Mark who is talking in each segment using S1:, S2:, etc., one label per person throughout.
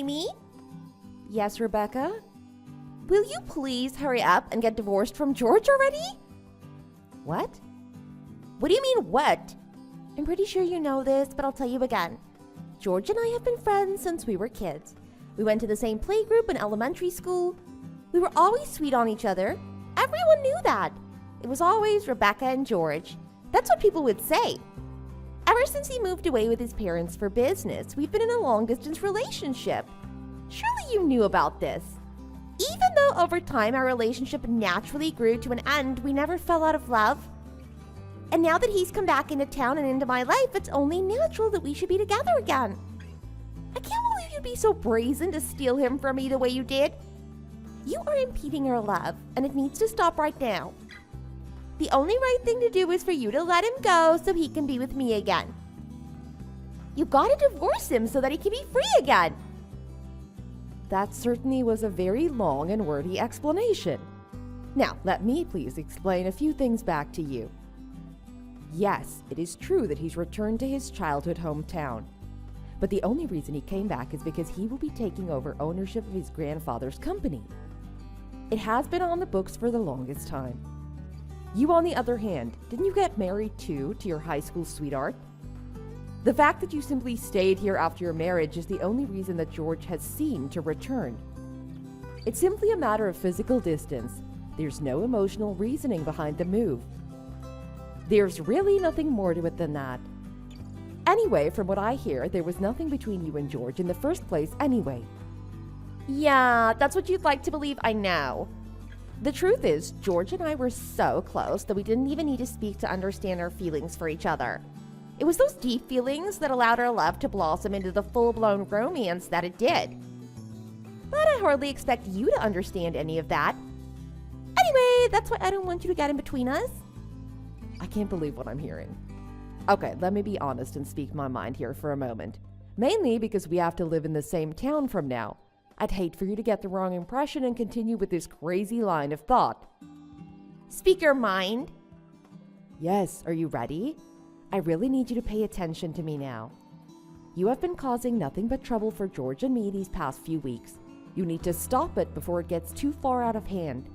S1: Amy? Yes, Rebecca? Will you please hurry up and get divorced from George already? What? What do you mean, what? I'm pretty sure you know this, but I'll tell you again. George and I have been friends since we were kids. We went to the same playgroup in elementary school. We were always sweet on each other. Everyone knew that. It was always Rebecca and George. That's what people would say. Ever since he moved away with his parents for business, we've been in a long-distance relationship. Surely you knew about this. Even though over time our relationship naturally grew to an end, we never fell out of love. And now that he's come back into town and into my life, it's only natural that we should be together again. I can't believe you'd be so brazen to steal him from me the way you did. You are impeding our love, and it needs to stop right now. The only right thing to do is for you to let him go so he can be with me again. You gotta divorce him so that he can be free again.
S2: That certainly was a very long and wordy explanation. Now, let me please explain a few things back to you. Yes, it is true that he's returned to his childhood hometown. But the only reason he came back is because he will be taking over ownership of his grandfather's company. It has been on the books for the longest time. You, on the other hand, didn't you get married too to your high school sweetheart? The fact that you simply stayed here after your marriage is the only reason that George has seemed to return. It's simply a matter of physical distance. There's no emotional reasoning behind the move. There's really nothing more to it than that. Anyway, from what I hear, there was nothing between you and George in the first place anyway.
S1: Yeah, that's what you'd like to believe, I know. The truth is, George and I were so close that we didn't even need to speak to understand our feelings for each other. It was those deep feelings that allowed our love to blossom into the full-blown romance that it did. But I hardly expect you to understand any of that. Anyway, that's why I don't want you to get in between us.
S2: I can't believe what I'm hearing. Okay, let me be honest and speak my mind here for a moment. Mainly because we have to live in the same town from now. I'd hate for you to get the wrong impression and continue with this crazy line of thought.
S1: Speak your mind.
S2: Yes, are you ready? I really need you to pay attention to me now. You have been causing nothing but trouble for George and me these past few weeks. You need to stop it before it gets too far out of hand.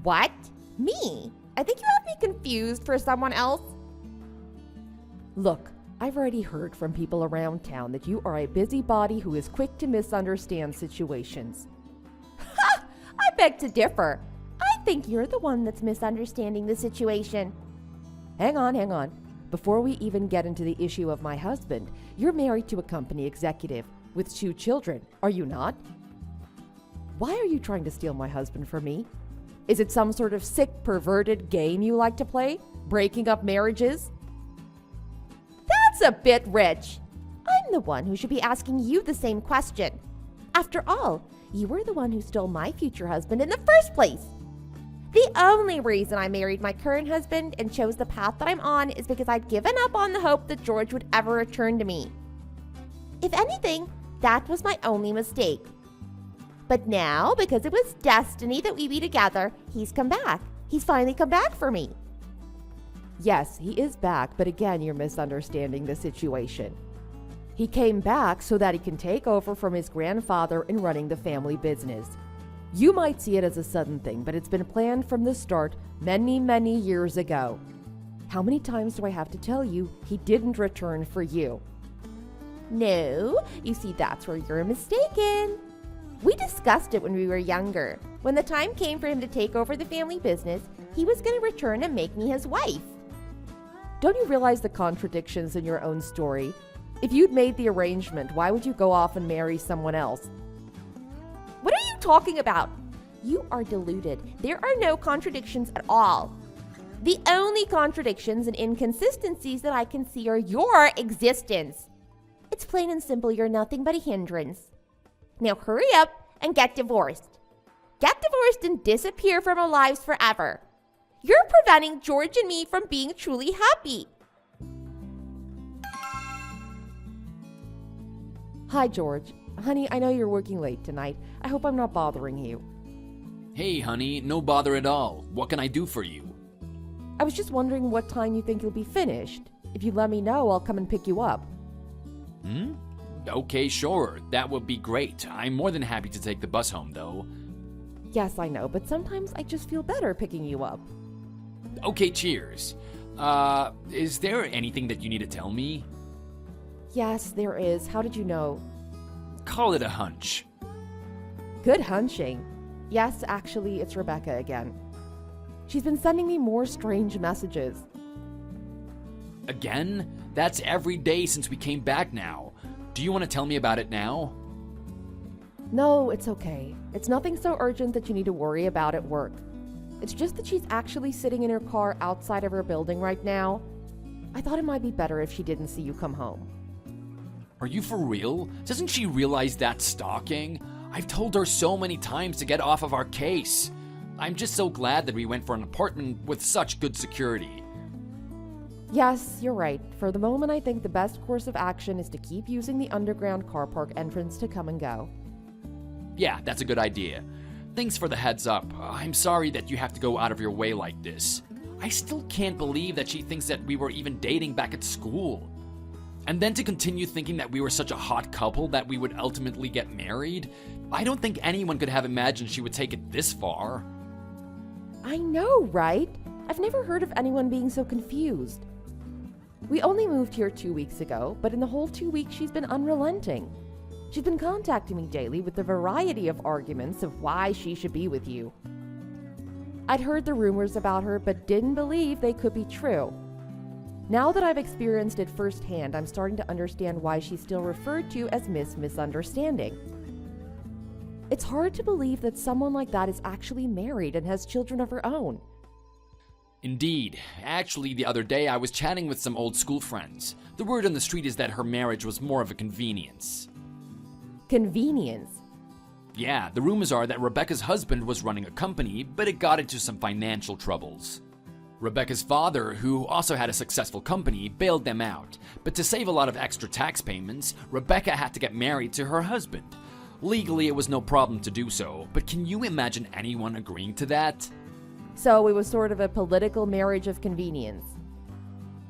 S1: What? Me? I think you have me confused for someone else.
S2: Look, I've already heard from people around town that you are a busybody who is quick to misunderstand situations.
S1: Ha! I beg to differ. I think you're the one that's misunderstanding the situation.
S2: Hang on. Before we even get into the issue of my husband, you're married to a company executive with 2 children, are you not? Why are you trying to steal my husband from me? Is it some sort of sick, perverted game you like to play? Breaking up marriages?
S1: That's a bit rich. I'm the one who should be asking you the same question. After all, you were the one who stole my future husband in the first place. The only reason I married my current husband and chose the path that I'm on is because I'd given up on the hope that George would ever return to me. If anything, that was my only mistake. But now, because it was destiny that we be together, he's come back. He's finally come back for me.
S2: Yes, he is back, but again, you're misunderstanding the situation. He came back so that he can take over from his grandfather in running the family business. You might see it as a sudden thing, but it's been planned from the start many, many years ago. How many times do I have to tell you he didn't return for you?
S1: No, you see, that's where you're mistaken. We discussed it when we were younger. When the time came for him to take over the family business, he was going to return and make me his wife.
S2: Don't you realize the contradictions in your own story? If you'd made the arrangement, why would you go off and marry someone else?
S1: What are you talking about? You are deluded. There are no contradictions at all. The only contradictions and inconsistencies that I can see are your existence. It's plain and simple, you're nothing but a hindrance. Now hurry up and get divorced. Get divorced and disappear from our lives forever. You're preventing George and me from being truly happy.
S2: Hi, George. Honey, I know you're working late tonight. I hope I'm not bothering you.
S3: Hey, honey, no bother at all. What can I do for you?
S2: I was just wondering what time you think you'll be finished. If you let me know, I'll come and pick you up.
S3: Okay, sure. That would be great. I'm more than happy to take the bus home, though.
S2: Yes, I know, but sometimes I just feel better picking you up.
S3: Okay, cheers. Is there anything that you need to tell me?
S2: Yes, there is. How did you know?
S3: Call it a hunch.
S2: Good hunching. Yes, actually, it's Rebecca again. She's been sending me more strange messages.
S3: Again? That's every day since we came back now. Do you want to tell me about it now?
S2: No, it's okay. It's nothing so urgent that you need to worry about at work. It's just that she's actually sitting in her car outside of her building right now. I thought it might be better if she didn't see you come home.
S3: Are you for real? Doesn't she realize that's stalking? I've told her so many times to get off of our case. I'm just so glad that we went for an apartment with such good security.
S2: Yes, you're right. For the moment, I think the best course of action is to keep using the underground car park entrance to come and go.
S3: Yeah, that's a good idea. Thanks for the heads up. I'm sorry that you have to go out of your way like this. I still can't believe that she thinks that we were even dating back at school. And then to continue thinking that we were such a hot couple that we would ultimately get married? I don't think anyone could have imagined she would take it this far.
S2: I know, right? I've never heard of anyone being so confused. We only moved here 2 weeks ago, but in the whole 2 weeks she's been unrelenting. She's been contacting me daily with a variety of arguments of why she should be with you. I'd heard the rumors about her, but didn't believe they could be true. Now that I've experienced it firsthand, I'm starting to understand why she's still referred to as Miss Misunderstanding. It's hard to believe that someone like that is actually married and has children of her own.
S3: Indeed. Actually, the other day I was chatting with some old school friends. The word on the street is that her marriage was more of a convenience.
S2: Convenience?
S3: Yeah, the rumors are that Rebecca's husband was running a company, but it got into some financial troubles. Rebecca's father, who also had a successful company, bailed them out. But to save a lot of extra tax payments, Rebecca had to get married to her husband. Legally, it was no problem to do so, but can you imagine anyone agreeing to that?
S2: So it was sort of a political marriage of convenience.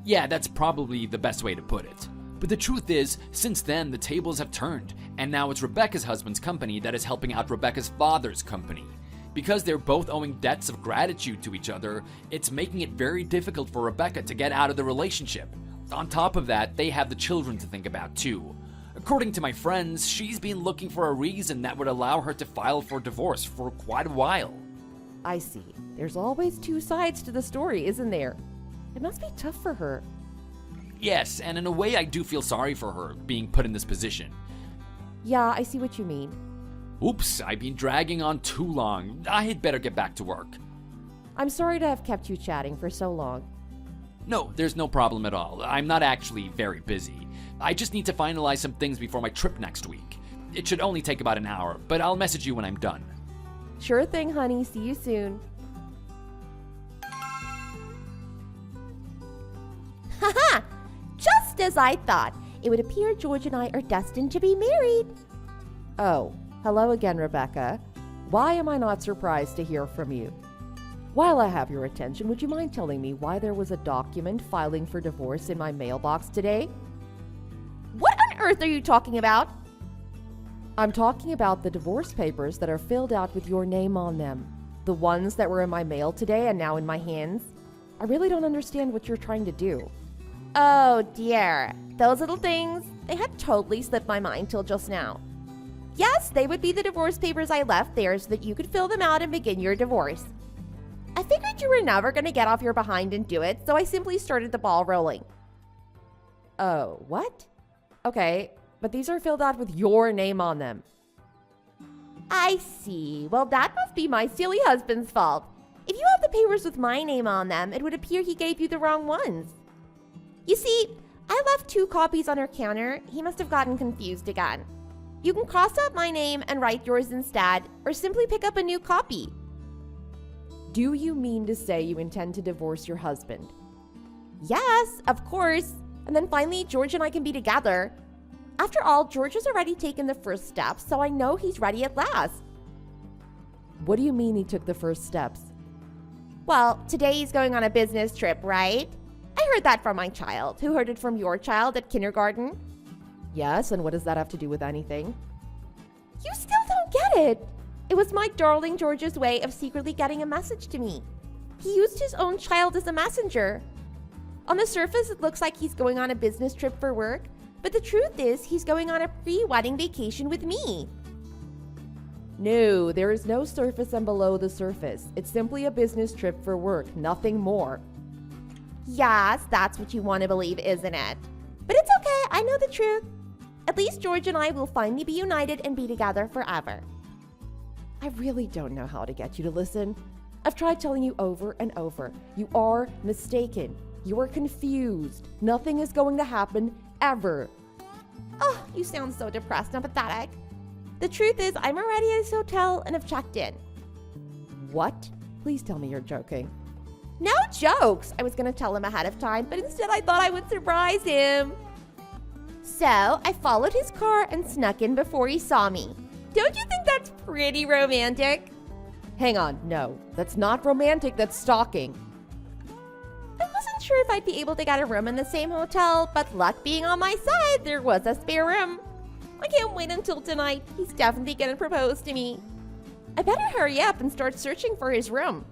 S3: Yeah, that's probably the best way to put it. But the truth is, since then, the tables have turned, and now it's Rebecca's husband's company that is helping out Rebecca's father's company. Because they're both owing debts of gratitude to each other, it's making it very difficult for Rebecca to get out of the relationship. On top of that, they have the children to think about too. According to my friends, she's been looking for a reason that would allow her to file for divorce for quite a while.
S2: I see. There's always two sides to the story, isn't there? It must be tough for her.
S3: Yes, and in a way I do feel sorry for her being put in this position.
S2: Yeah, I see what you mean.
S3: Oops, I've been dragging on too long. I had better get back to work.
S2: I'm sorry to have kept you chatting for so long.
S3: No, there's no problem at all. I'm not actually very busy. I just need to finalize some things before my trip next week. It should only take about an hour, but I'll message you when I'm done.
S2: Sure thing, honey. See you soon.
S1: Haha! Just as I thought. It would appear George and I are destined to be married.
S2: Oh, hello again, Rebecca. Why am I not surprised to hear from you? While I have your attention, would you mind telling me why there was a document filing for divorce in my mailbox today?
S1: What on earth are you talking about?
S2: I'm talking about the divorce papers that are filled out with your name on them. The ones that were in my mail today and now in my hands. I really don't understand what you're trying to do.
S1: Oh dear. Those little things, they had totally slipped my mind till just now. Yes, they would be the divorce papers I left there so that you could fill them out and begin your divorce. I figured you were never going to get off your behind and do it, so I simply started the ball rolling.
S2: Oh, what? Okay, but these are filled out with your name on them.
S1: I see. Well, that must be my silly husband's fault. If you have the papers with my name on them, it would appear he gave you the wrong ones. You see, I left 2 copies on our counter. He must have gotten confused again. You can cross out my name and write yours instead, or simply pick up a new copy.
S2: Do you mean to say you intend to divorce your husband?
S1: Yes, of course. And then finally, George and I can be together. After all, George has already taken the first steps, so I know he's ready at last.
S2: What do you mean he took the first steps?
S1: Well, today he's going on a business trip, right? I heard that from my child. Who heard it from your child at kindergarten?
S2: Yes, and what does that have to do with anything?
S1: You still don't get it. It was my darling George's way of secretly getting a message to me. He used his own child as a messenger. On the surface, it looks like he's going on a business trip for work, but the truth is he's going on a pre-wedding vacation with me.
S2: No, there is no surface and below the surface. It's simply a business trip for work, nothing more.
S1: Yes, that's what you want to believe, isn't it? But it's okay, I know the truth. At least George and I will finally be united and be together forever.
S2: I really don't know how to get you to listen. I've tried telling you over and over. You are mistaken. You are confused. Nothing is going to happen ever.
S1: Oh, you sound so depressed and pathetic. The truth is, I'm already at his hotel and have checked in.
S2: What? Please tell me you're joking.
S1: No jokes! I was going to tell him ahead of time, but instead I thought I would surprise him. So, I followed his car and snuck in before he saw me. Don't you think that's pretty romantic?
S2: Hang on, no. That's not romantic, that's stalking.
S1: I wasn't sure if I'd be able to get a room in the same hotel, but luck being on my side, there was a spare room. I can't wait until tonight. He's definitely gonna propose to me. I better hurry up and start searching for his room.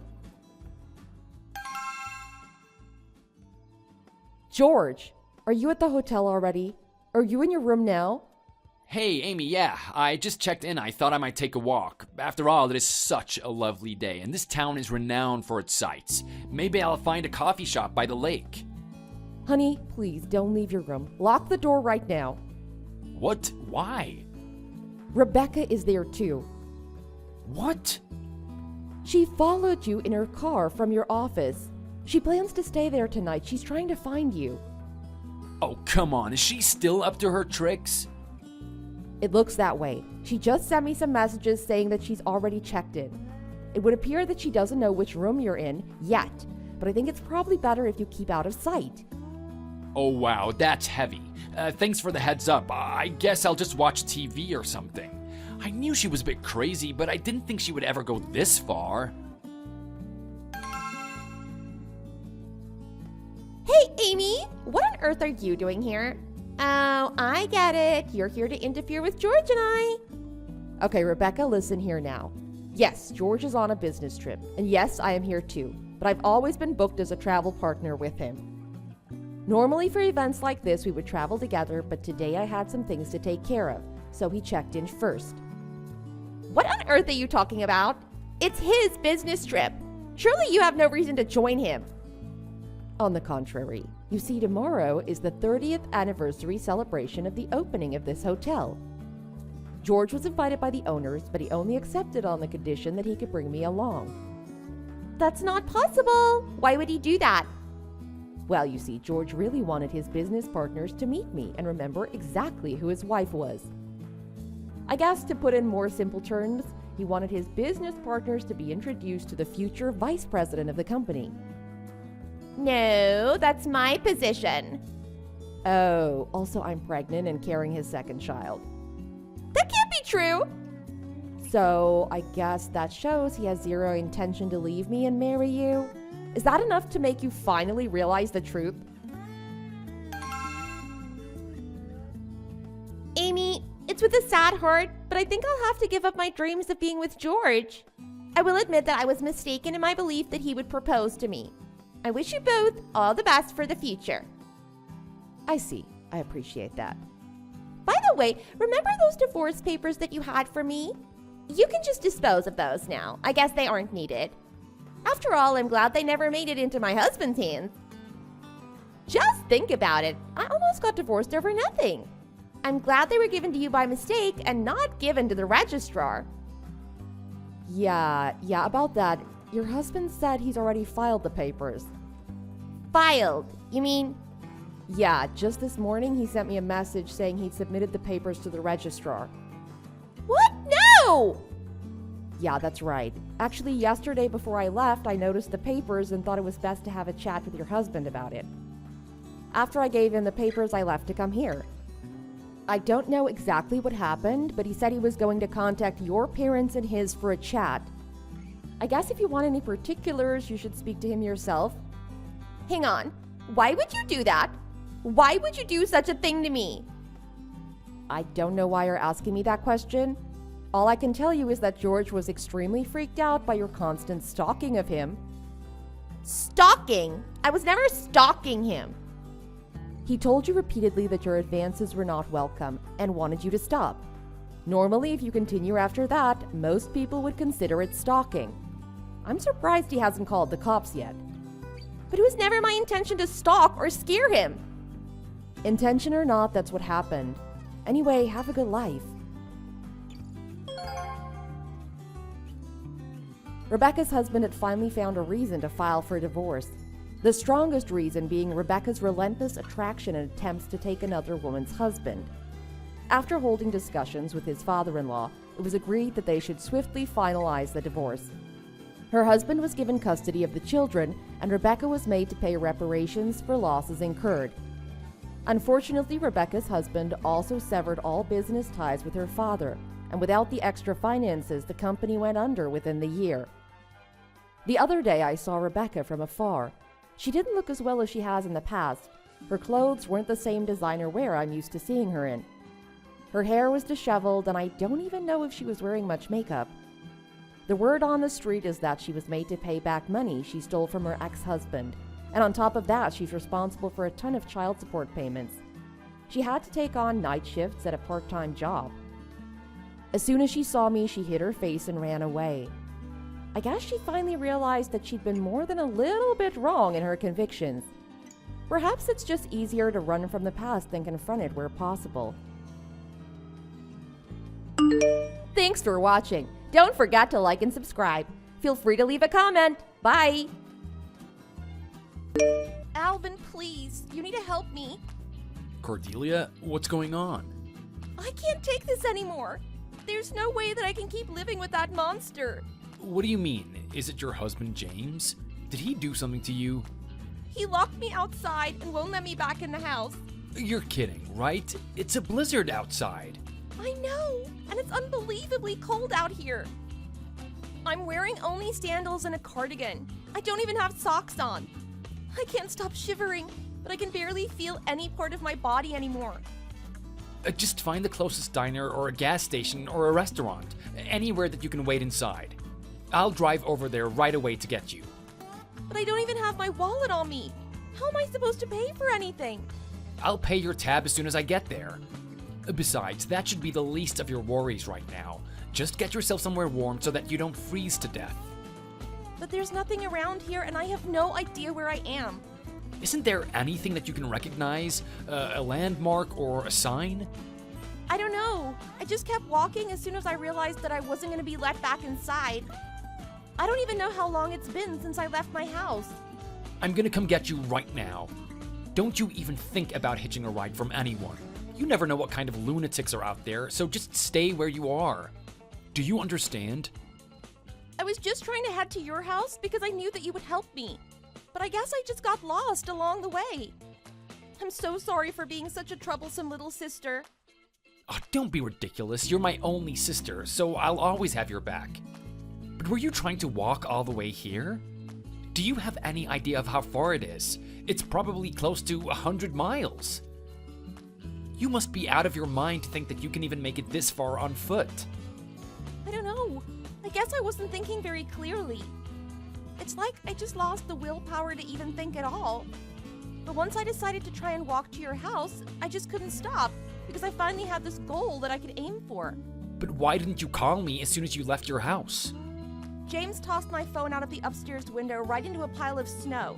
S2: George, are you at the hotel already? Are you in your room now?
S3: Hey, Amy, yeah, I just checked in. I thought I might take a walk. After all, it is such a lovely day, and this town is renowned for its sights. Maybe I'll find a coffee shop by the lake.
S2: Honey, please don't leave your room. Lock the door right now.
S3: What? Why?
S2: Rebecca is there too.
S3: What?
S2: She followed you in her car from your office. She plans to stay there tonight. She's trying to find you.
S3: Oh, come on. Is she still up to her tricks?
S2: It looks that way. She just sent me some messages saying that she's already checked in. It would appear that she doesn't know which room you're in yet, but I think it's probably better if you keep out of sight.
S3: Oh, wow, that's heavy. Thanks for the heads up. I guess I'll just watch TV or something. I knew she was a bit crazy, but I didn't think she would ever go this far.
S1: Hey, Amy! What on earth are you doing here? Oh, I get it. You're here to interfere with George and I.
S2: Okay, Rebecca, listen here now. Yes, George is on a business trip, and yes, I am here too, but I've always been booked as a travel partner with him. Normally for events like this, we would travel together, but today I had some things to take care of, so he checked in first.
S1: What on earth are you talking about? It's his business trip. Surely you have no reason to join him.
S2: On the contrary, you see, tomorrow is the 30th anniversary celebration of the opening of this hotel. George was invited by the owners, but he only accepted on the condition that he could bring me along.
S1: That's not possible. Why would he do that?
S2: Well, you see, George really wanted his business partners to meet me and remember exactly who his wife was. I guess to put in more simple terms, he wanted his business partners to be introduced to the future vice president of the company.
S1: No, that's my position.
S2: Oh, also I'm pregnant and carrying his second child.
S1: That can't be true.
S2: So I guess that shows he has zero intention to leave me and marry you. Is that enough to make you finally realize the truth?
S1: Amy, it's with a sad heart, but I think I'll have to give up my dreams of being with George. I will admit that I was mistaken in my belief that he would propose to me. I wish you both all the best for the future.
S2: I see. I appreciate that.
S1: By the way, remember those divorce papers that you had for me? You can just dispose of those now. I guess they aren't needed. After all, I'm glad they never made it into my husband's hands. Just think about it. I almost got divorced over nothing. I'm glad they were given to you by mistake and not given to the registrar.
S2: Yeah, about that. Your husband said he's already filed the papers.
S1: Filed? You mean?
S2: Yeah, just this morning he sent me a message saying he'd submitted the papers to the registrar.
S1: What? No!
S2: Yeah, that's right. Actually, yesterday before I left, I noticed the papers and thought it was best to have a chat with your husband about it. After I gave him the papers, I left to come here. I don't know exactly what happened, but he said he was going to contact your parents and his for a chat. I guess if you want any particulars, you should speak to him yourself.
S1: Hang on. Why would you do that? Why would you do such a thing to me?
S2: I don't know why you're asking me that question. All I can tell you is that George was extremely freaked out by your constant stalking of him.
S1: Stalking? I was never stalking him.
S2: He told you repeatedly that your advances were not welcome and wanted you to stop. Normally, if you continue after that, most people would consider it stalking. I'm surprised he hasn't called the cops yet.
S1: But it was never my intention to stalk or scare him.
S2: Intention or not, that's what happened. Anyway, have a good life. Rebecca's husband had finally found a reason to file for divorce. The strongest reason being Rebecca's relentless attraction and attempts to take another woman's husband. After holding discussions with his father-in-law, it was agreed that they should swiftly finalize the divorce. Her husband was given custody of the children, and Rebecca was made to pay reparations for losses incurred. Unfortunately, Rebecca's husband also severed all business ties with her father, and without the extra finances, the company went under within the year. The other day, I saw Rebecca from afar. She didn't look as well as she has in the past. Her clothes weren't the same designer wear I'm used to seeing her in. Her hair was disheveled, and I don't even know if she was wearing much makeup. The word on the street is that she was made to pay back money she stole from her ex-husband, and on top of that, she's responsible for a ton of child support payments. She had to take on night shifts at a part-time job. As soon as she saw me, she hid her face and ran away. I guess she finally realized that she'd been more than a little bit wrong in her convictions. Perhaps it's just easier to run from the past than confront it where possible.
S1: Thanks for watching. Don't forget to like and subscribe. Feel free to leave a comment. Bye. Alvin, please. You need to help me.
S3: Cordelia, what's going on?
S1: I can't take this anymore. There's no way that I can keep living with that monster.
S3: What do you mean? Is it your husband, James? Did he do something to you?
S1: He locked me outside and won't let me back in the house.
S3: You're kidding, right? It's a blizzard outside.
S1: I know, and it's unbelievably cold out here. I'm wearing only sandals and a cardigan. I don't even have socks on. I can't stop shivering, but I can barely feel any part of my body anymore.
S3: Just find the closest diner or a gas station or a restaurant, anywhere that you can wait inside. I'll drive over there right away to get you.
S1: But I don't even have my wallet on me. How am I supposed to pay for anything?
S3: I'll pay your tab as soon as I get there. Besides, that should be the least of your worries right now. Just get yourself somewhere warm so that you don't freeze to death.
S1: But there's nothing around here and I have no idea where I am.
S3: Isn't there anything that you can recognize? A landmark or a sign?
S1: I don't know. I just kept walking as soon as I realized that I wasn't going to be let back inside. I don't even know how long it's been since I left my house.
S3: I'm gonna come get you right now. Don't you even think about hitching a ride from anyone. You never know what kind of lunatics are out there, so just stay where you are. Do you understand?
S1: I was just trying to head to your house because I knew that you would help me. But I guess I just got lost along the way. I'm so sorry for being such a troublesome little sister.
S3: Oh, don't be ridiculous. You're my only sister, so I'll always have your back. But were you trying to walk all the way here? Do you have any idea of how far it is? It's probably close to 100 miles. You must be out of your mind to think that you can even make it this far on foot.
S1: I don't know. I guess I wasn't thinking very clearly. It's like I just lost the willpower to even think at all. But once I decided to try and walk to your house, I just couldn't stop because I finally had this goal that I could aim for.
S3: But why didn't you call me as soon as you left your house?
S1: James tossed my phone out of the upstairs window right into a pile of snow.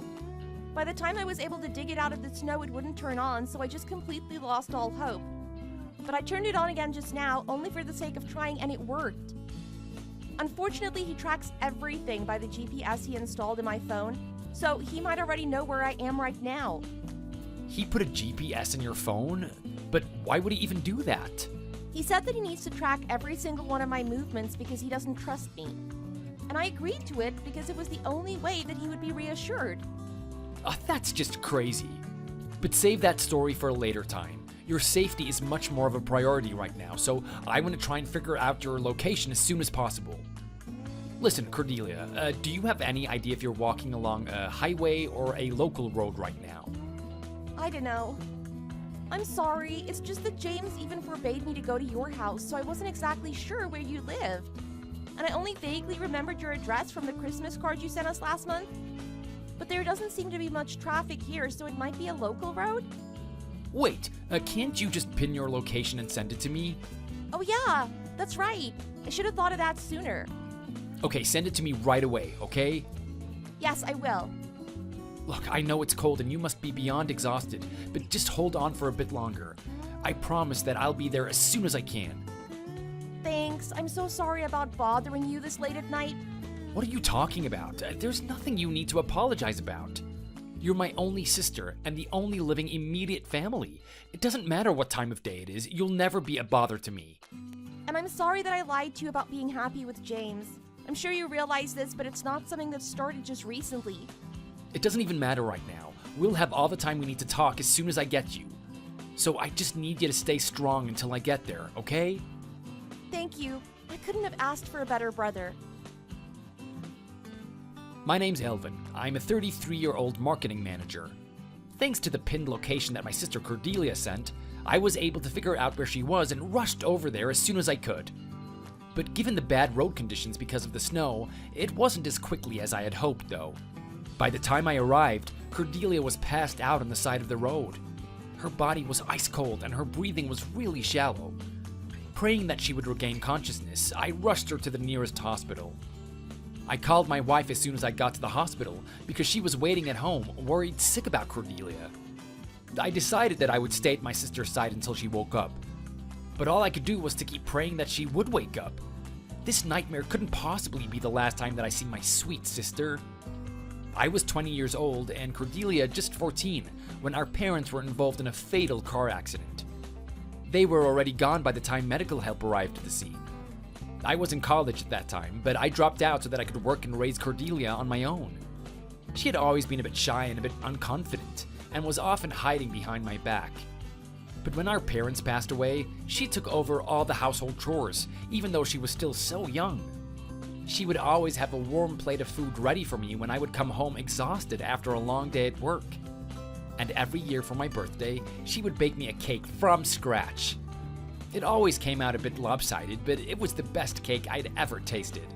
S1: By the time I was able to dig it out of the snow, it wouldn't turn on, so I just completely lost all hope. But I turned it on again just now, only for the sake of trying, and it worked. Unfortunately, he tracks everything by the GPS he installed in my phone, so he might already know where I am right now.
S3: He put a GPS in your phone? But why would he even do that?
S1: He said that he needs to track every single one of my movements because he doesn't trust me. And I agreed to it because it was the only way that he would be reassured.
S3: Oh, that's just crazy. But save that story for a later time. Your safety is much more of a priority right now, so I want to try and figure out your location as soon as possible. Listen, Cordelia, do you have any idea if you're walking along a highway or a local road right now?
S1: I don't know. I'm sorry, it's just that James even forbade me to go to your house, so I wasn't exactly sure where you lived. And I only vaguely remembered your address from the Christmas card you sent us last month. But there doesn't seem to be much traffic here, so it might be a local road?
S3: Wait, can't you just pin your location and send it to me?
S1: Oh yeah, that's right. I should have thought of that sooner.
S3: Okay, send it to me right away, okay?
S1: Yes, I will.
S3: Look, I know it's cold and you must be beyond exhausted, but just hold on for a bit longer. I promise that I'll be there as soon as I can.
S1: Thanks. I'm so sorry about bothering you this late at night.
S3: What are you talking about? There's nothing you need to apologize about. You're my only sister and the only living immediate family. It doesn't matter what time of day it is, you'll never be a bother to me.
S1: And I'm sorry that I lied to you about being happy with James. I'm sure you realize this, but it's not something that started just recently.
S3: It doesn't even matter right now. We'll have all the time we need to talk as soon as I get you. So I just need you to stay strong until I get there, okay?
S1: Thank you. I couldn't have asked for a better brother.
S3: My name's Elvin. I'm a 33-year-old marketing manager. Thanks to the pinned location that my sister Cordelia sent, I was able to figure out where she was and rushed over there as soon as I could. But given the bad road conditions because of the snow, it wasn't as quickly as I had hoped, though. By the time I arrived, Cordelia was passed out on the side of the road. Her body was ice cold and her breathing was really shallow. Praying that she would regain consciousness, I rushed her to the nearest hospital. I called my wife as soon as I got to the hospital because she was waiting at home, worried sick about Cordelia. I decided that I would stay at my sister's side until she woke up. But all I could do was to keep praying that she would wake up. This nightmare couldn't possibly be the last time that I see my sweet sister. I was 20 years old and Cordelia just 14 when our parents were involved in a fatal car accident. They were already gone by the time medical help arrived at the scene. I was in college at that time, but I dropped out so that I could work and raise Cordelia on my own. She had always been a bit shy and a bit unconfident, and was often hiding behind my back. But when our parents passed away, she took over all the household chores, even though she was still so young. She would always have a warm plate of food ready for me when I would come home exhausted after a long day at work. And every year for my birthday, she would bake me a cake from scratch. It always came out a bit lopsided, but it was the best cake I'd ever tasted.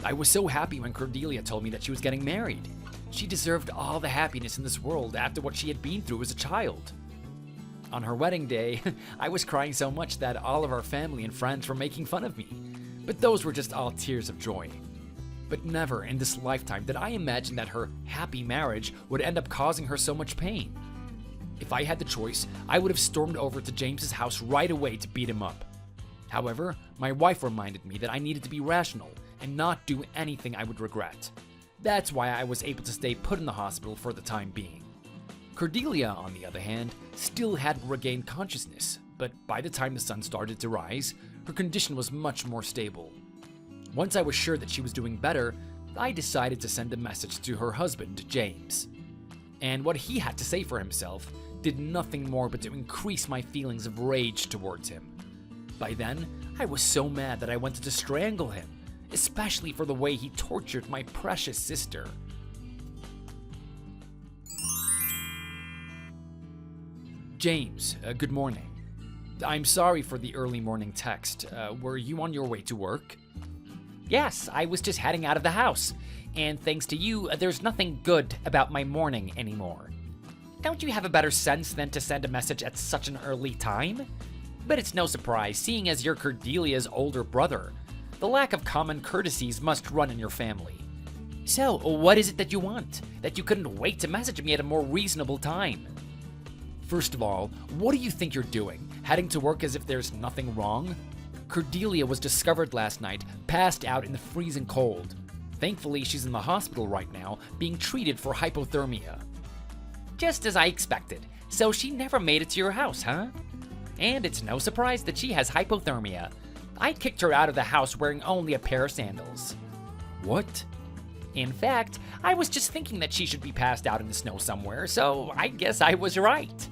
S3: I was so happy when Cordelia told me that she was getting married. She deserved all the happiness in this world after what she had been through as a child. On her wedding day, I was crying so much that all of our family and friends were making fun of me. But those were just all tears of joy. But never in this lifetime did I imagine that her happy marriage would end up causing her so much pain. If I had the choice, I would have stormed over to James's house right away to beat him up. However, my wife reminded me that I needed to be rational and not do anything I would regret. That's why I was able to stay put in the hospital for the time being. Cordelia, on the other hand, still hadn't regained consciousness, but by the time the sun started to rise, her condition was much more stable. Once I was sure that she was doing better, I decided to send a message to her husband, James. And what he had to say for himself did nothing more but to increase my feelings of rage towards him. By then, I was so mad that I wanted to strangle him, especially for the way he tortured my precious sister. James, good morning. I'm sorry for the early morning text. Were you on your way to work?
S4: Yes, I was just heading out of the house. And thanks to you, there's nothing good about my morning anymore. Don't you have a better sense than to send a message at such an early time? But it's no surprise, seeing as you're Cordelia's older brother. The lack of common courtesies must run in your family. So, what is it that you want? That you couldn't wait to message me at a more reasonable time?
S3: First of all, what do you think you're doing? Heading to work as if there's nothing wrong? Cordelia was discovered last night, passed out in the freezing cold. Thankfully, she's in the hospital right now, being treated for hypothermia.
S4: Just as I expected. So she never made it to your house, huh? And it's no surprise that she has hypothermia. I kicked her out of the house wearing only a pair of sandals.
S3: What?
S4: In fact, I was just thinking that she should be passed out in the snow somewhere, so I guess I was right.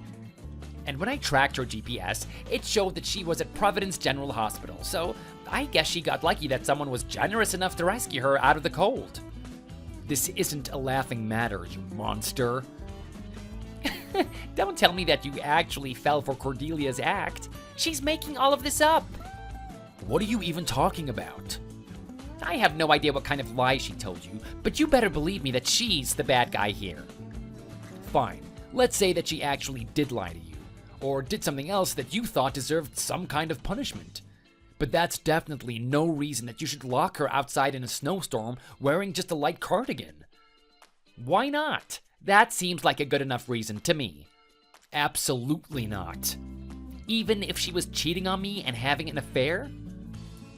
S4: And when I tracked her GPS, it showed that she was at Providence General Hospital, so I guess she got lucky that someone was generous enough to rescue her out of the cold.
S3: This isn't a laughing matter, you monster.
S4: Don't tell me that you actually fell for Cordelia's act. She's making all of this up.
S3: What are you even talking about?
S4: I have no idea what kind of lie she told you, but you better believe me that she's the bad guy here.
S3: Fine, let's say that she actually did lie to you, or did something else that you thought deserved some kind of punishment. But that's definitely no reason that you should lock her outside in a snowstorm wearing just a light cardigan.
S4: Why not? That seems like a good enough reason to me.
S3: Absolutely not.
S4: Even if she was cheating on me and having an affair?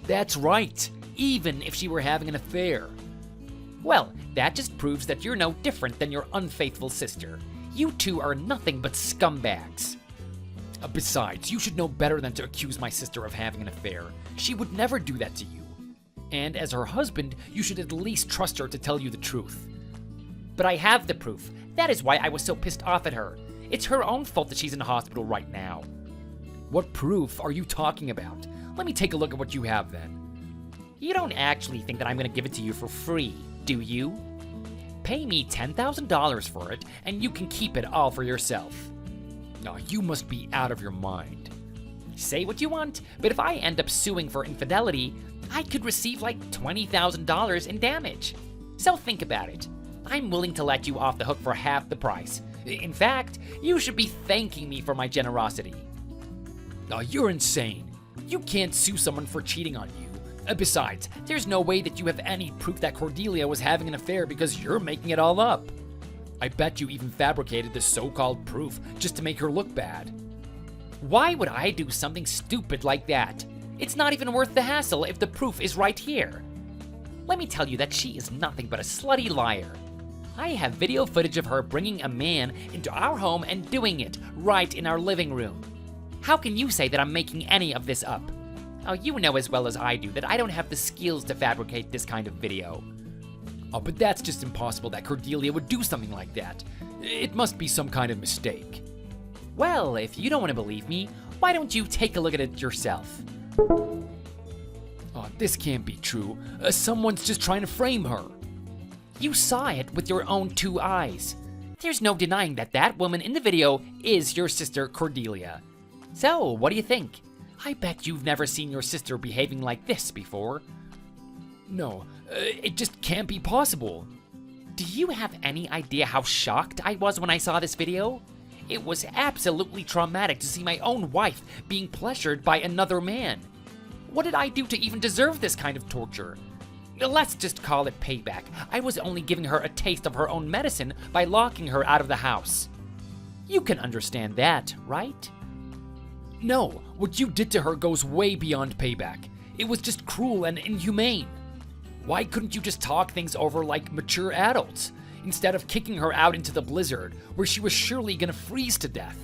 S3: That's right, even if she were having an affair.
S4: Well, that just proves that you're no different than your unfaithful sister. You two are nothing but scumbags.
S3: Besides, you should know better than to accuse my sister of having an affair. She would never do that to you. And as her husband, you should at least trust her to tell you the truth.
S4: But I have the proof. That is why I was so pissed off at her. It's her own fault that she's in the hospital right now.
S3: What proof are you talking about? Let me take a look at what you have then.
S4: You don't actually think that I'm gonna give it to you for free, do you? Pay me $10,000 for it, and you can keep it all for yourself.
S3: No, you must be out of your mind.
S4: Say what you want, but if I end up suing for infidelity, I could receive like $20,000 in damage. So think about it. I'm willing to let you off the hook for half the price. In fact, you should be thanking me for my generosity.
S3: No, you're insane. You can't sue someone for cheating on you. Besides, there's no way that you have any proof that Cordelia was having an affair because you're making it all up. I bet you even fabricated this so-called proof just to make her look bad.
S4: Why would I do something stupid like that? It's not even worth the hassle if the proof is right here. Let me tell you that she is nothing but a slutty liar. I have video footage of her bringing a man into our home and doing it right in our living room. How can you say that I'm making any of this up? Oh, you know as well as I do that I don't have the skills to fabricate this kind of video.
S3: Oh, but that's just impossible that Cordelia would do something like that. It must be some kind of mistake.
S4: Well, if you don't want to believe me, why don't you take a look at it yourself?
S3: Oh, this can't be true. Someone's just trying to frame her.
S4: You saw it with your own two eyes. There's no denying that that woman in the video is your sister Cordelia. So, what do you think? I bet you've never seen your sister behaving like this before.
S3: No, it just can't be possible.
S4: Do you have any idea how shocked I was when I saw this video? It was absolutely traumatic to see my own wife being pleasured by another man. What did I do to even deserve this kind of torture? Let's just call it payback. I was only giving her a taste of her own medicine by locking her out of the house. You can understand that, right?
S3: No, what you did to her goes way beyond payback. It was just cruel and inhumane. Why couldn't you just talk things over like mature adults, instead of kicking her out into the blizzard, where she was surely gonna freeze to death?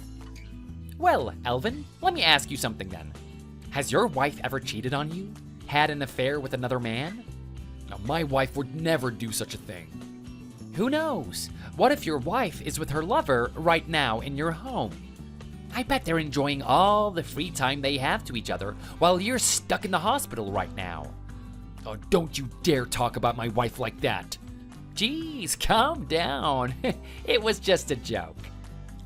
S4: Well, Elvin, let me ask you something then. Has your wife ever cheated on you? Had an affair with another man?
S3: Now, my wife would never do such a thing.
S4: Who knows? What if your wife is with her lover right now in your home? I bet they're enjoying all the free time they have to each other while you're stuck in the hospital right now.
S3: Oh, don't you dare talk about my wife like that.
S4: Geez, calm down. It was just a joke.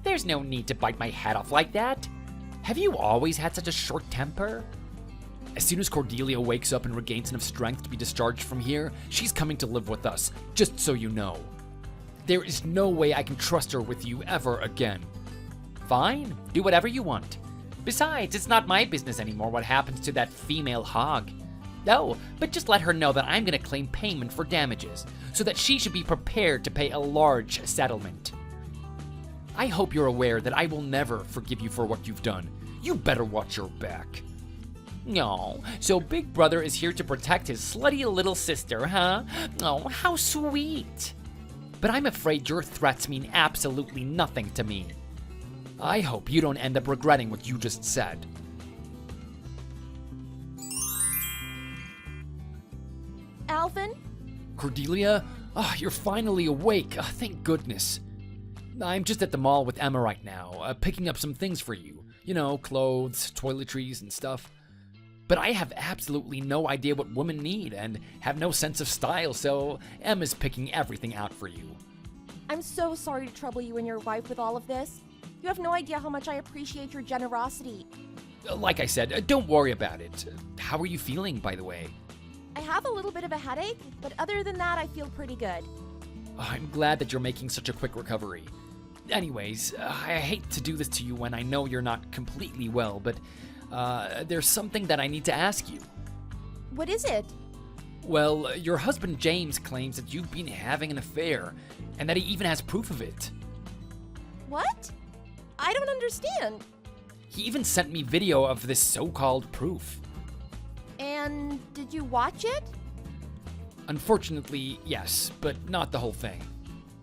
S4: There's no need to bite my head off like that. Have you always had such a short temper?
S3: As soon as Cordelia wakes up and regains enough strength to be discharged from here, she's coming to live with us, just so you know. There is no way I can trust her with you ever again.
S4: Fine, do whatever you want. Besides, it's not my business anymore what happens to that female hog. No, but just let her know that I'm gonna claim payment for damages, so that she should be prepared to pay a large settlement.
S3: I hope you're aware that I will never forgive you for what you've done. You better watch your back.
S4: No, so Big Brother is here to protect his slutty little sister, huh? Oh, how sweet. But I'm afraid your threats mean absolutely nothing to me.
S3: I hope you don't end up regretting what you just said.
S1: Alvin?
S3: Cordelia? Oh, you're finally awake. Oh, thank goodness. I'm just at the mall with Emma right now, picking up some things for you. You know, clothes, toiletries, and stuff. But I have absolutely no idea what women need and have no sense of style, so Emma's picking everything out for you.
S1: I'm so sorry to trouble you and your wife with all of this. You have no idea how much I appreciate your generosity.
S3: Like I said, don't worry about it. How are you feeling, by the way?
S1: I have a little bit of a headache, but other than that, I feel pretty good.
S3: I'm glad that you're making such a quick recovery. Anyways, I hate to do this to you when I know you're not completely well, but there's something that I need to ask you.
S1: What is it?
S3: Well, your husband James claims that you've been having an affair, and that he even has proof of it.
S1: What? I don't understand.
S3: He even sent me video of this so-called proof.
S1: And did you watch it?
S3: Unfortunately, yes, but not the whole thing.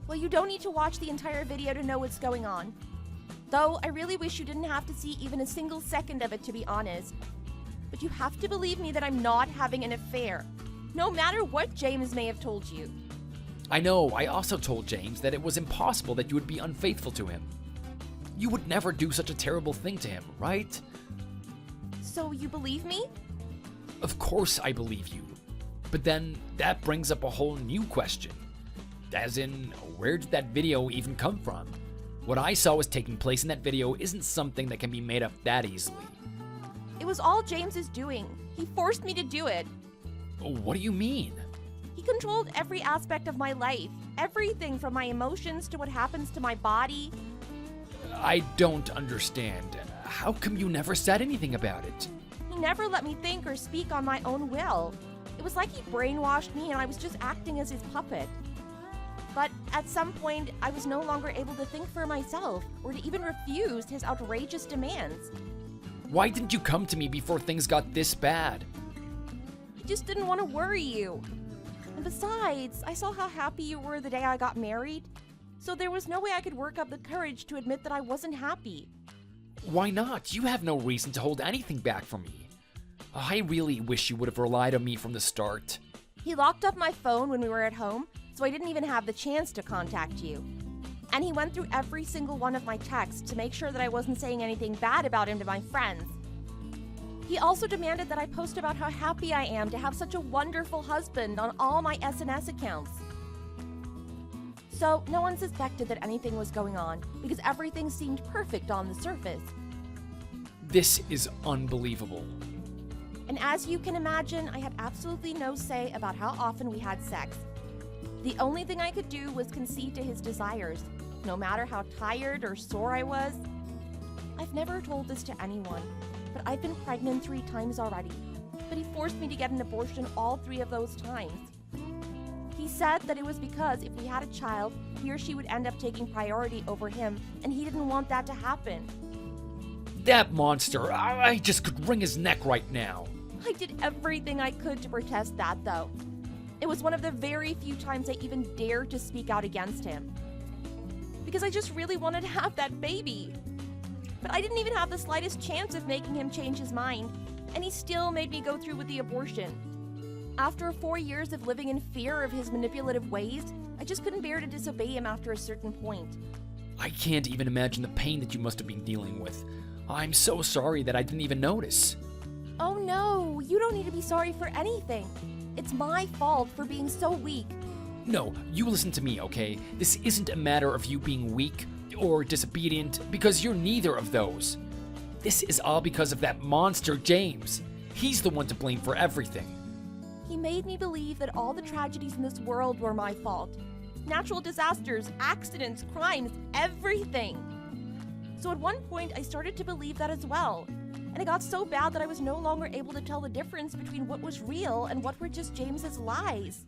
S1: Well, you don't need to watch the entire video to know what's going on. Though, I really wish you didn't have to see even a single second of it, to be honest. But you have to believe me that I'm not having an affair, no matter what James may have told you.
S3: I know, I also told James that it was impossible that you would be unfaithful to him. You would never do such a terrible thing to him, right?
S1: So you believe me?
S3: Of course I believe you. But then that brings up a whole new question. As in, where did that video even come from? What I saw was taking place in that video isn't something that can be made up that easily.
S1: It was all James's doing. He forced me to do it.
S3: What do you mean?
S1: He controlled every aspect of my life, everything from my emotions to what happens to my body.
S3: I don't understand. How come you never said anything about it?
S1: He never let me think or speak on my own will. It was like he brainwashed me and I was just acting as his puppet. But at some point, I was no longer able to think for myself or to even refuse his outrageous demands.
S3: Why didn't you come to me before things got this bad?
S1: He just didn't want to worry you. And besides, I saw how happy you were the day I got married, so there was no way I could work up the courage to admit that I wasn't happy.
S3: Why not? You have no reason to hold anything back from me. I really wish you would have relied on me from the start.
S1: He locked up my phone when we were at home, so I didn't even have the chance to contact you. And he went through every single one of my texts to make sure that I wasn't saying anything bad about him to my friends. He also demanded that I post about how happy I am to have such a wonderful husband on all my SNS accounts. So no one suspected that anything was going on because everything seemed perfect on the surface.
S3: This is unbelievable.
S1: And as you can imagine, I had absolutely no say about how often we had sex. The only thing I could do was concede to his desires, no matter how tired or sore I was. I've never told this to anyone, but I've been pregnant 3 times already. But he forced me to get an abortion all 3 of those times. He said that it was because if we had a child, he or she would end up taking priority over him, and he didn't want that to happen.
S3: That monster, I just could wring his neck right now.
S1: I did everything I could to protest that, though. It was one of the very few times I even dared to speak out against him. Because I just really wanted to have that baby. But I didn't even have the slightest chance of making him change his mind, and he still made me go through with the abortion. After 4 years of living in fear of his manipulative ways, I just couldn't bear to disobey him after a certain point.
S3: I can't even imagine the pain that you must have been dealing with. I'm so sorry that I didn't even notice.
S1: Oh no, you don't need to be sorry for anything. It's my fault for being so weak.
S3: No, you listen to me, okay? This isn't a matter of you being weak or disobedient, because you're neither of those. This is all because of that monster, James. He's the one to blame for everything.
S1: He made me believe that all the tragedies in this world were my fault. Natural disasters, accidents, crimes, everything. So at one point, I started to believe that as well. And it got so bad that I was no longer able to tell the difference between what was real and what were just James's lies.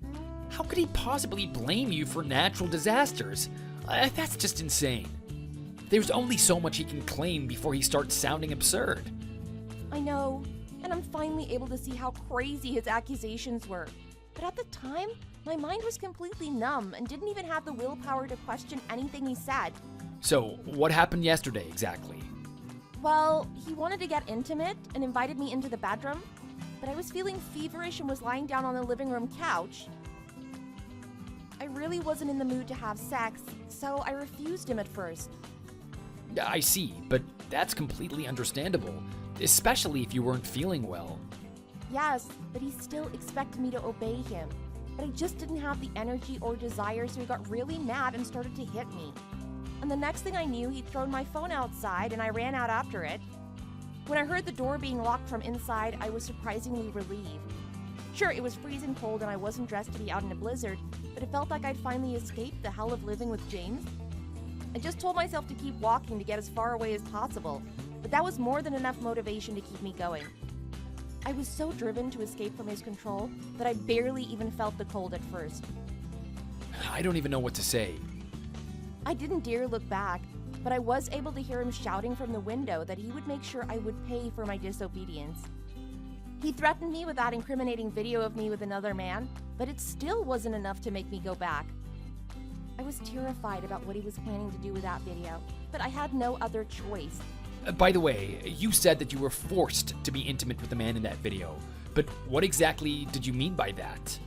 S3: How could he possibly blame you for natural disasters? That's just insane. There's only so much he can claim before he starts sounding absurd.
S1: I know, and I'm finally able to see how crazy his accusations were. But at the time, my mind was completely numb and didn't even have the willpower to question anything he said.
S3: So, what happened yesterday exactly?
S1: Well, he wanted to get intimate and invited me into the bedroom, but I was feeling feverish and was lying down on the living room couch. I really wasn't in the mood to have sex, so I refused him at first.
S3: I see, but that's completely understandable, especially if you weren't feeling well.
S1: Yes, but he still expected me to obey him. But I just didn't have the energy or desire, so he got really mad and started to hit me. And the next thing I knew, he'd thrown my phone outside and I ran out after it. When I heard the door being locked from inside, I was surprisingly relieved. Sure, it was freezing cold and I wasn't dressed to be out in a blizzard, but it felt like I'd finally escaped the hell of living with James. I just told myself to keep walking to get as far away as possible, but that was more than enough motivation to keep me going. I was so driven to escape from his control that I barely even felt the cold at first.
S3: I don't even know what to say.
S1: I didn't dare look back, but I was able to hear him shouting from the window that he would make sure I would pay for my disobedience. He threatened me with that incriminating video of me with another man, but it still wasn't enough to make me go back. I was terrified about what he was planning to do with that video, but I had no other choice.
S3: By the way, you said that you were forced to be intimate with the man in that video, but what exactly did you mean by that?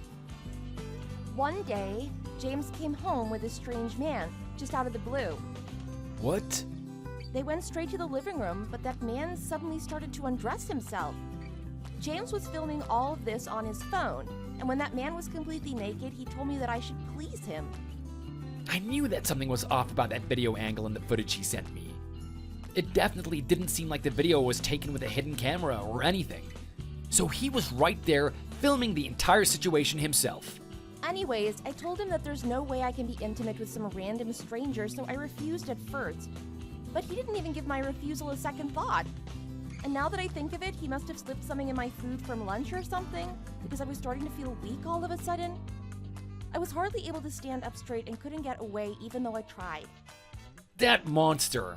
S1: One day, James came home with a strange man, just out of the blue.
S3: What?
S1: They went straight to the living room, but that man suddenly started to undress himself. James was filming all of this on his phone, and when that man was completely naked, he told me that I should please him.
S3: I knew that something was off about that video angle in the footage he sent me. It definitely didn't seem like the video was taken with a hidden camera or anything. So he was right there filming the entire situation himself.
S1: Anyways, I told him that there's no way I can be intimate with some random stranger, so I refused at first. But he didn't even give my refusal a second thought. And now that I think of it, he must have slipped something in my food from lunch or something, because I was starting to feel weak all of a sudden. I was hardly able to stand up straight and couldn't get away even though I tried.
S3: That monster!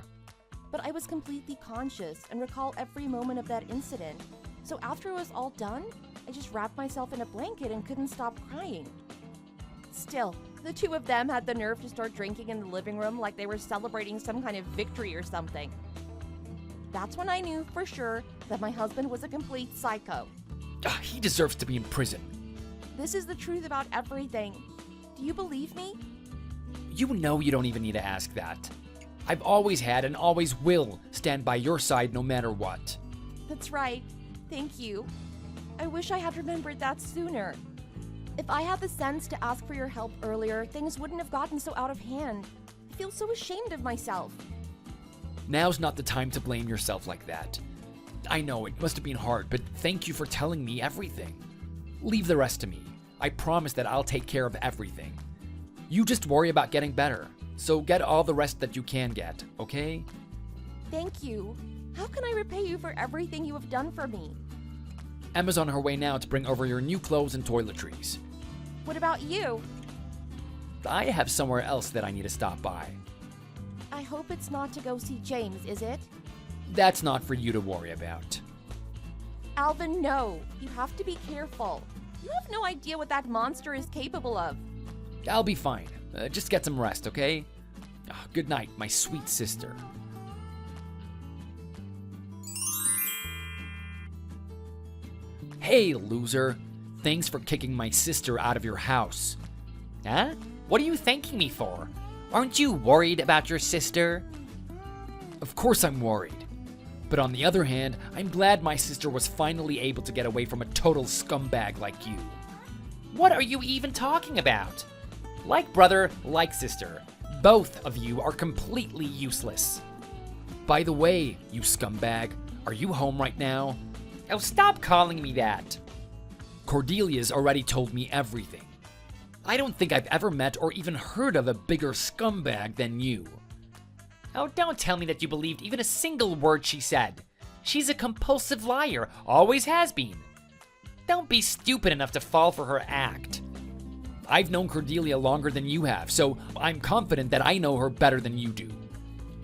S1: But I was completely conscious and recall every moment of that incident. So after it was all done, I just wrapped myself in a blanket and couldn't stop crying. Still, the two of them had the nerve to start drinking in the living room like they were celebrating some kind of victory or something. That's when I knew for sure that my husband was a complete psycho.
S3: He deserves to be in prison.
S1: This is the truth about everything. Do you believe me?
S3: You know you don't even need to ask that. I've always had and always will stand by your side no matter what.
S1: That's right. Thank you. I wish I had remembered that sooner. If I had the sense to ask for your help earlier, things wouldn't have gotten so out of hand. I feel so ashamed of myself.
S3: Now's not the time to blame yourself like that. I know it must have been hard, but thank you for telling me everything. Leave the rest to me. I promise that I'll take care of everything. You just worry about getting better, so get all the rest that you can get, okay?
S1: Thank you. How can I repay you for everything you have done for me?
S3: Emma's on her way now to bring over your new clothes and toiletries.
S1: What about you?
S3: I have somewhere else that I need to stop by.
S1: I hope it's not to go see James, is it?
S3: That's not for you to worry about.
S1: Alvin, no. You have to be careful. You have no idea what that monster is capable of.
S3: I'll be fine. Just get some rest, okay? Good night, my sweet sister. Hey, loser. Thanks for kicking my sister out of your house.
S4: Huh? What are you thanking me for? Aren't you worried about your sister?
S3: Of course I'm worried. But on the other hand, I'm glad my sister was finally able to get away from a total scumbag like you.
S4: What are you even talking about? Like brother, like sister. Both of you are completely useless.
S3: By the way, you scumbag, are you home right now?
S4: Oh, stop calling me that.
S3: Cordelia's already told me everything. I don't think I've ever met or even heard of a bigger scumbag than you.
S4: Oh, don't tell me that you believed even a single word she said. She's a compulsive liar, always has been. Don't be stupid enough to fall for her act.
S3: I've known Cordelia longer than you have, so I'm confident that I know her better than you do.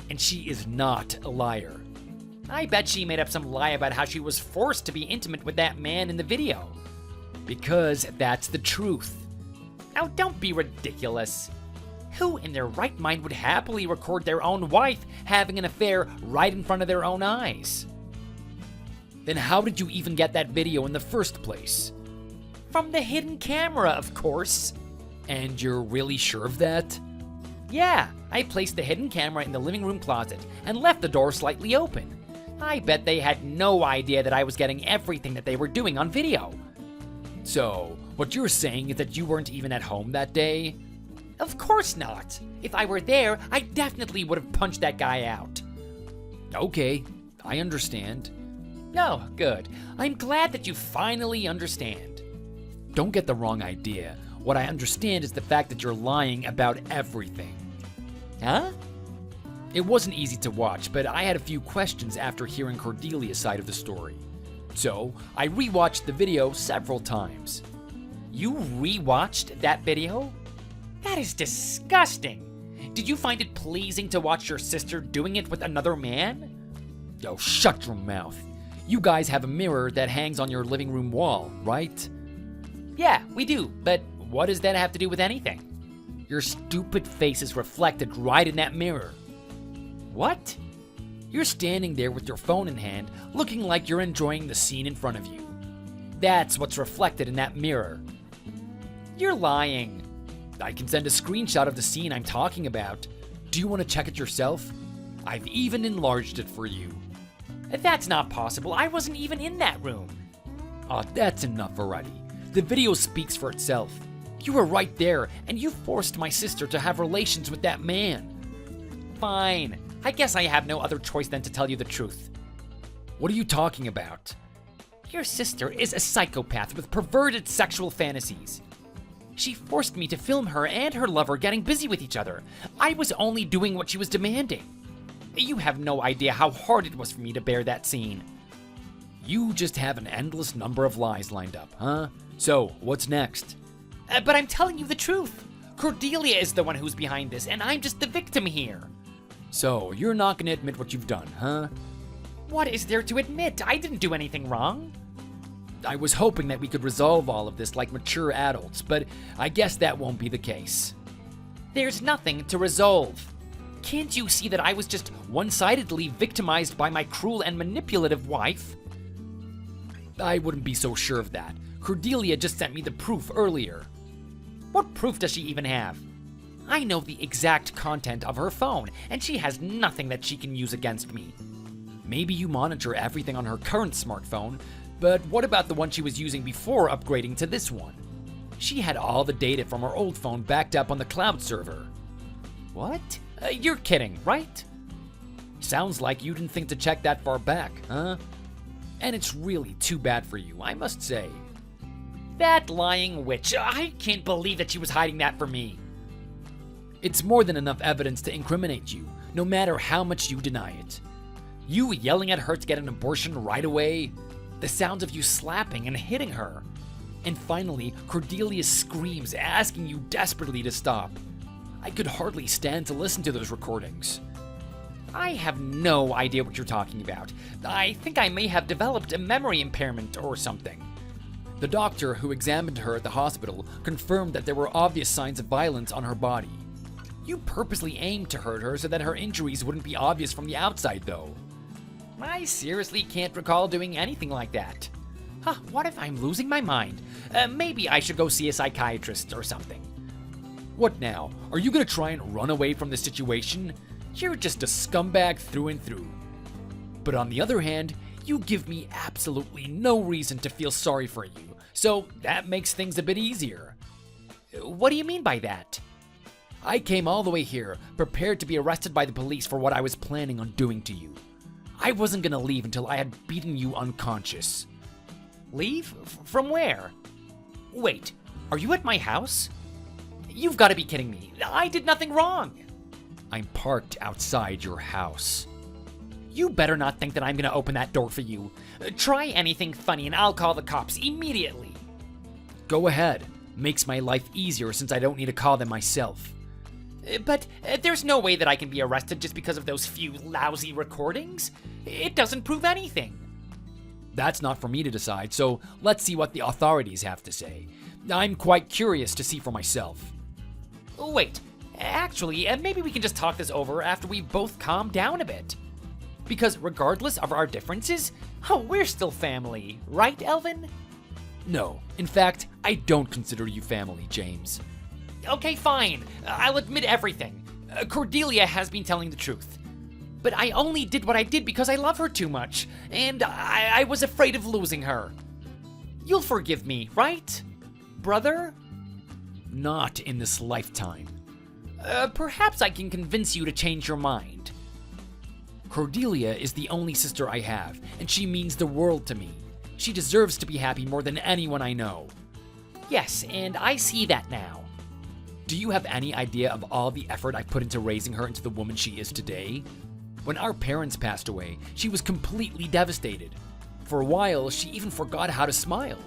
S3: And she is not a liar.
S4: I bet she made up some lie about how she was forced to be intimate with that man in the video.
S3: Because that's the truth.
S4: Now, don't be ridiculous. Who in their right mind would happily record their own wife having an affair right in front of their own eyes?
S3: Then how did you even get that video in the first place?
S4: From the hidden camera, of course.
S3: And you're really sure of that?
S4: Yeah, I placed the hidden camera in the living room closet and left the door slightly open. I bet they had no idea that I was getting everything that they were doing on video.
S3: So, what you're saying is that you weren't even at home that day?
S4: Of course not. If I were there, I definitely would have punched that guy out.
S3: Okay, I understand.
S4: Oh, good. I'm glad that you finally understand.
S3: Don't get the wrong idea. What I understand is the fact that you're lying about everything.
S4: Huh?
S3: It wasn't easy to watch, but I had a few questions after hearing Cordelia's side of the story. So, I rewatched the video several times.
S4: You rewatched that video? That is disgusting. Did you find it pleasing to watch your sister doing it with another man?
S3: Yo, shut your mouth. You guys have a mirror that hangs on your living room wall, right?
S4: Yeah, we do, but what does that have to do with anything?
S3: Your stupid face is reflected right in that mirror.
S4: What?
S3: You're standing there with your phone in hand, looking like you're enjoying the scene in front of you. That's what's reflected in that mirror.
S4: You're lying.
S3: I can send a screenshot of the scene I'm talking about. Do you want to check it yourself? I've even enlarged it for you.
S4: That's not possible. I wasn't even in that room.
S3: Oh, that's enough already. The video speaks for itself. You were right there, and you forced my sister to have relations with that man.
S4: Fine. I guess I have no other choice than to tell you the truth.
S3: What are you talking about?
S4: Your sister is a psychopath with perverted sexual fantasies. She forced me to film her and her lover getting busy with each other. I was only doing what she was demanding. You have no idea how hard it was for me to bear that scene.
S3: You just have an endless number of lies lined up, huh? So, what's next?
S4: But I'm telling you the truth. Cordelia is the one who's behind this, and I'm just the victim here.
S3: So, you're not gonna admit what you've done, huh?
S4: What is there to admit? I didn't do anything wrong.
S3: I was hoping that we could resolve all of this like mature adults, but I guess that won't be the case.
S4: There's nothing to resolve. Can't you see that I was just one-sidedly victimized by my cruel and manipulative wife?
S3: I wouldn't be so sure of that. Cordelia just sent me the proof earlier.
S4: What proof does she even have? I know the exact content of her phone, and she has nothing that she can use against me.
S3: Maybe you monitor everything on her current smartphone, but what about the one she was using before upgrading to this one? She had all the data from her old phone backed up on the cloud server.
S4: What? You're kidding, right?
S3: Sounds like you didn't think to check that far back, huh? And it's really too bad for you, I must say.
S4: That lying witch, I can't believe that she was hiding that from me.
S3: It's more than enough evidence to incriminate you, no matter how much you deny it. You yelling at her to get an abortion right away, the sounds of you slapping and hitting her, and finally Cordelia's screams asking you desperately to stop. I could hardly stand to listen to those recordings.
S4: I have no idea what you're talking about. I think I may have developed a memory impairment or something.
S3: The doctor who examined her at the hospital confirmed that there were obvious signs of violence on her body. You purposely aimed to hurt her so that her injuries wouldn't be obvious from the outside, though.
S4: I seriously can't recall doing anything like that. Huh, what if I'm losing my mind? Maybe I should go see a psychiatrist or something.
S3: What now? Are you gonna try and run away from the situation? You're just a scumbag through and through. But on the other hand, you give me absolutely no reason to feel sorry for you, so that makes things a bit easier.
S4: What do you mean by that?
S3: I came all the way here, prepared to be arrested by the police for what I was planning on doing to you. I wasn't gonna leave until I had beaten you unconscious.
S4: Leave? From where? Wait, are you at my house? You've got to be kidding me. I did nothing wrong.
S3: I'm parked outside your house.
S4: You better not think that I'm gonna open that door for you. Try anything funny and I'll call the cops immediately.
S3: Go ahead. Makes my life easier since I don't need to call them myself.
S4: But there's no way that I can be arrested just because of those few lousy recordings. It doesn't prove anything.
S3: That's not for me to decide, so let's see what the authorities have to say. I'm quite curious to see for myself.
S4: Wait, actually, maybe we can just talk this over after we both calm down a bit. Because regardless of our differences, we're still family, right, Elvin?
S3: No, in fact, I don't consider you family, James.
S4: Okay, fine. I'll admit everything. Cordelia has been telling the truth. But I only did what I did because I love her too much, and I was afraid of losing her. You'll forgive me, right, brother?
S3: Not in this lifetime.
S4: Perhaps I can convince you to change your mind. Cordelia is the only sister I have, and she means the world to me. She deserves to be happy more than anyone I know. Yes, and I see that now. Do you have any idea of all the effort I put into raising her into the woman she is today? When our parents passed away, she was completely devastated. For a while, she even forgot how to smile.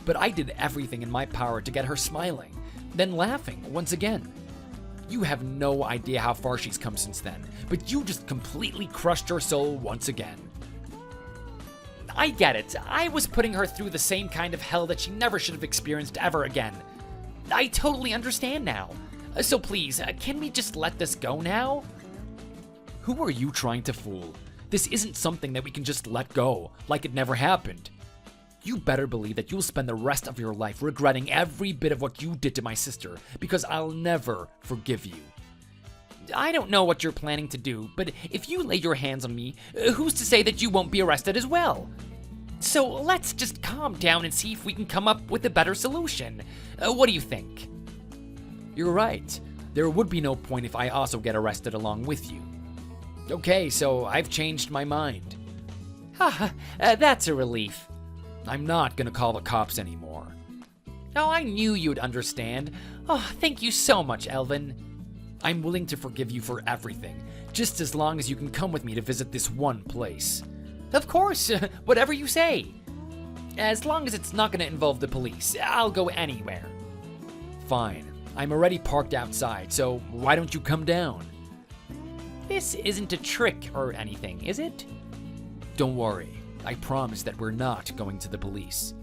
S4: But I did everything in my power to get her smiling, then laughing once again. You have no idea how far she's come since then, but you just completely crushed her soul once again. I get it. I was putting her through the same kind of hell that she never should have experienced ever again. I totally understand now. So please, can we just let this go now? Who are you trying to fool? This isn't something that we can just let go, like it never happened. You better believe that you'll spend the rest of your life regretting every bit of what you did to my sister, because I'll never forgive you. I don't know what you're planning to do, but if you lay your hands on me, who's to say that you won't be arrested as well? So let's just calm down and see if we can come up with a better solution. What do you think?
S3: You're right. There would be no point if I also get arrested along with you. Okay, so I've changed my mind.
S4: Haha, that's a relief.
S3: I'm not gonna call the cops anymore.
S4: Oh, I knew you'd understand. Oh, thank you so much, Elvin.
S3: I'm willing to forgive you for everything, just as long as you can come with me to visit this one place.
S4: Of course, whatever you say. As long as it's not going to involve the police, I'll go anywhere.
S3: Fine. I'm already parked outside, so why don't you come down?
S4: This isn't a trick or anything, is it?
S3: Don't worry. I promise that we're not going to the police.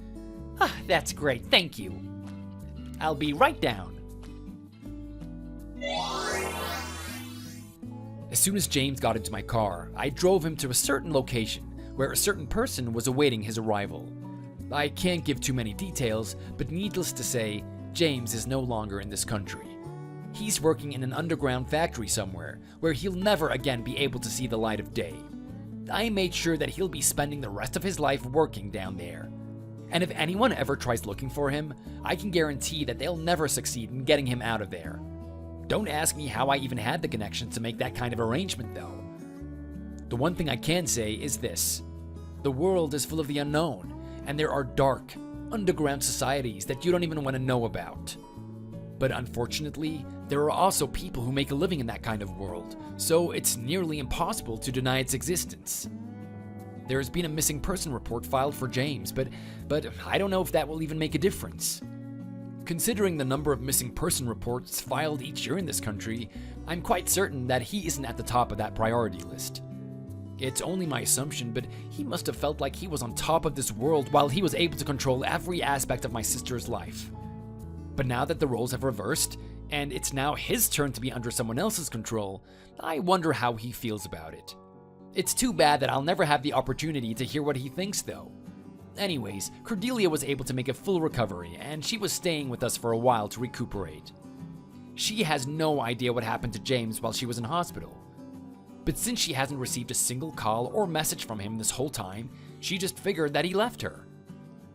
S4: Ah, that's great, thank you. I'll be right down.
S3: As soon as James got into my car, I drove him to a certain location where a certain person was awaiting his arrival. I can't give too many details, but needless to say, James is no longer in this country. He's working in an underground factory somewhere where he'll never again be able to see the light of day. I made sure that he'll be spending the rest of his life working down there. And if anyone ever tries looking for him, I can guarantee that they'll never succeed in getting him out of there. Don't ask me how I even had the connection to make that kind of arrangement, though. The one thing I can say is this. The world is full of the unknown, and there are dark, underground societies that you don't even want to know about. But unfortunately, there are also people who make a living in that kind of world, so it's nearly impossible to deny its existence. There has been a missing person report filed for James, but I don't know if that will even make a difference. Considering the number of missing person reports filed each year in this country, I'm quite certain that he isn't at the top of that priority list. It's only my assumption, but he must have felt like he was on top of this world while he was able to control every aspect of my sister's life. But now that the roles have reversed, and it's now his turn to be under someone else's control, I wonder how he feels about it. It's too bad that I'll never have the opportunity to hear what he thinks, though. Anyways, Cordelia was able to make a full recovery, and she was staying with us for a while to recuperate. She has no idea what happened to James while she was in hospital. But since she hasn't received a single call or message from him this whole time, she just figured that he left her.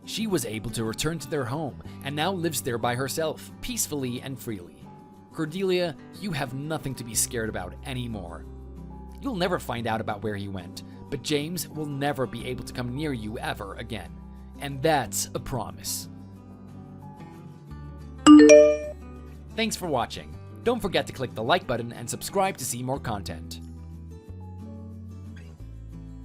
S3: She was able to return to their home, and now lives there by herself, peacefully and freely. Cordelia, you have nothing to be scared about anymore. You'll never find out about where he went, but James will never be able to come near you ever again. And that's a promise. Thanks for watching. Don't forget to click the like button and subscribe to see more content.